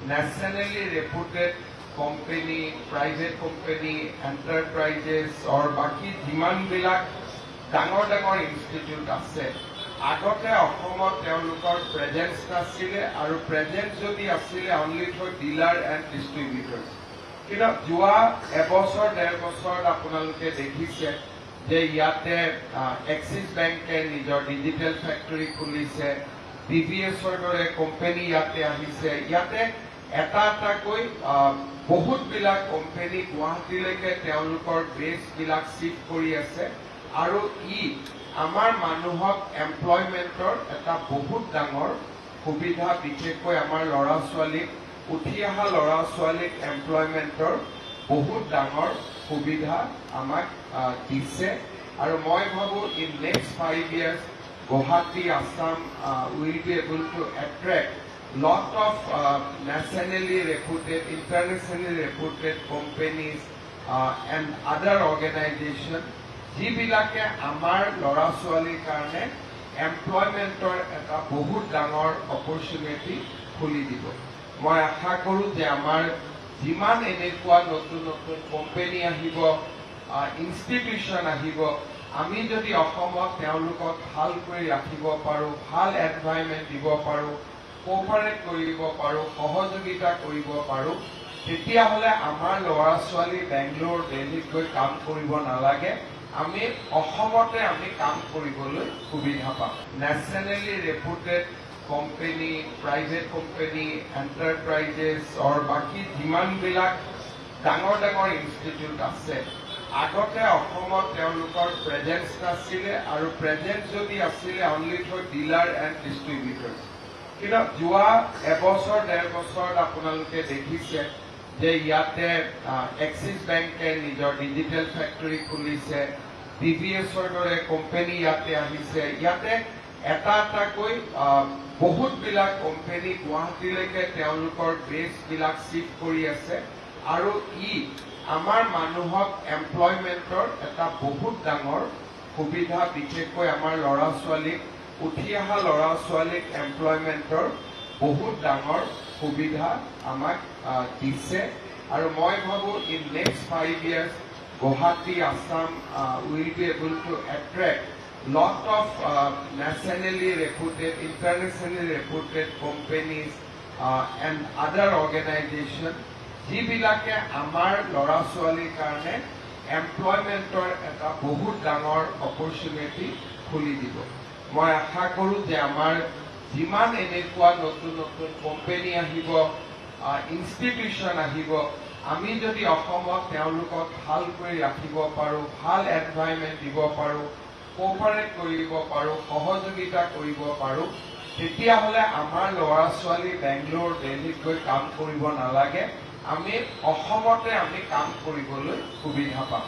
nationally reputed company, private company, enterprises or বাকি যিমানবিলাক ডাঙৰ ডাঙৰ ইনষ্টিটিউট আছে আগতে অসমত তেওঁলোকৰ প্ৰেজেন্স নাছিলে আৰু প্ৰেজেন্স যদি আছিলে only for dealer and distributors কিন্তু যোৱা এবছৰ ডেৰ বছৰত আপোনালোকে দেখিছে যে ইয়াতে এক্সিছ বেংকে নিজৰ ডিজিটেল ফেক্টৰী খুলিছে টিভিএছৰ দৰে কোম্পানী ইয়াতে আহিছে ইয়াতে এটা এটাকৈ বহুতবিলাক কোম্পানী গুৱাহাটীলৈকে তেওঁলোকৰ বেছবিলাক শিফ্ট কৰি আছে আৰু আমাৰ মানুহক এমপ্লয়মেণ্টৰ এটা বহুত ডাঙৰ সুবিধা বিশেষকৈ আমাৰ ল'ৰা ছোৱালীক উঠি অহা ল'ৰা ছোৱালীক এমপ্লয়মেণ্টৰ বহুত ডাঙৰ সুবিধা আমাক দিছে আৰু মই ভাবোঁ in next 5 years Guwahati, Assam will be able to attract lot of nationally reputed, internationally reputed companies and other organizations যিবিলাকে আমাৰ ল'ৰা ছোৱালীৰ কাৰণে এমপ্লয়মেণ্টৰ এটা বহুত ডাঙৰ অপৰচুনিটি খুলি দিব মই আশা কৰোঁ যে আমাৰ যিমান এনেকুৱা নতুন নতুন কোম্পানী আহিব ইনষ্টিটিউশ্যন আহিব আমি যদি অসমত তেওঁলোকক ভালকৈ ৰাখিব পাৰোঁ ভাল এনভাইৰনমেণ্ট দিব পাৰোঁ কোঅপাৰেট কৰিব পাৰোঁ সহযোগিতা কৰিব পাৰোঁ তেতিয়াহ'লে আমাৰ ল'ৰা ছোৱালী বেংগলোৰ দিল্লীত গৈ কাম কৰিব নালাগে আমি অসমতে আমি কাম কৰিবলৈ সুবিধা পাম nationally reputed company private company enterprises or বাকী যিমানবিলাক ডাঙৰ ডাঙৰ ইনষ্টিটিউট আছে আগতে অসমত তেওঁলোকৰ প্ৰেজেন্স নাছিলে আৰু প্ৰেজেন্স যদি আছিলে only for dealer and distributors কিন্তু যোৱা এবছৰ ডেৰ বছৰত আপোনালোকে দেখিছে যে ইয়াতে এক্সিছ বেংকে নিজৰ ডিজিটেল ফেক্টৰী খুলিছে টিভিএছৰ দৰে কোম্পানী ইয়াতে আহিছে ইয়াতে এটা এটাকৈ বহুতবিলাক কোম্পানী গুৱাহাটীলৈকে তেওঁলোকৰ বেছবিলাক শিফ্ট কৰি আছে আৰু আমাৰ মানুহক এমপ্লয়মেণ্টৰ এটা বহুত ডাঙৰ সুবিধা বিশেষকৈ আমাৰ ল'ৰা ছোৱালীক উঠি অহা ল'ৰা ছোৱালীক এমপ্লয়মেণ্টৰ বহুত ডাঙৰ সুবিধা আমাক দিছে আৰু মই ভাবোঁ in next 5 years Guwahati, Assam will be able to attract lot of nationally reputed, internationally reputed companies and other organizations যিবিলাকে আমাৰ ল'ৰা ছোৱালীৰ কাৰণে এমপ্লয়মেণ্টৰ এটা বহুত ডাঙৰ অপৰচুনিটি খুলি দিব মই আশা কৰোঁ যে আমাৰ যিমান এনেকুৱা নতুন নতুন কোম্পানী আহিব ইনষ্টিটিউশ্যন আহিব আমি যদি অসমত তেওঁলোকক ভালকৈ ৰাখিব পাৰোঁ ভাল এনভাইৰনমেণ্ট দিব পাৰোঁ কোঅপাৰেট কৰিব পাৰোঁ সহযোগিতা কৰিব পাৰোঁ তেতিয়াহ'লে আমাৰ ল'ৰা ছোৱালী বেংগলোৰ দিল্লীত গৈ কাম কৰিব নালাগে আমি অসমতে আমি কাম কৰিবলৈ সুবিধা পাম